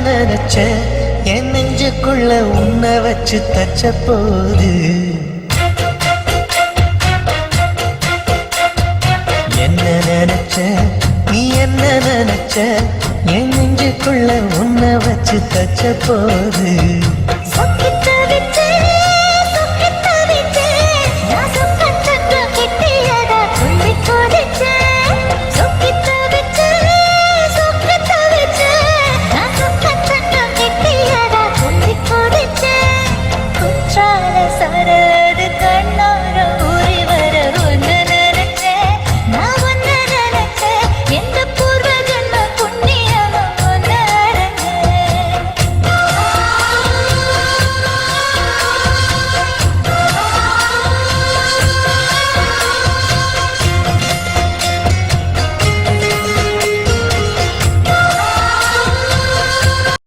நினைச்ச என் நெஞ்சுக்குள்ள உன்னை வச்சு தச்ச போது என்ன நினைச்ச நீ என்ன நினைச்ச என் நெஞ்சுக்குள்ள உன்னை வச்சு தச்ச போது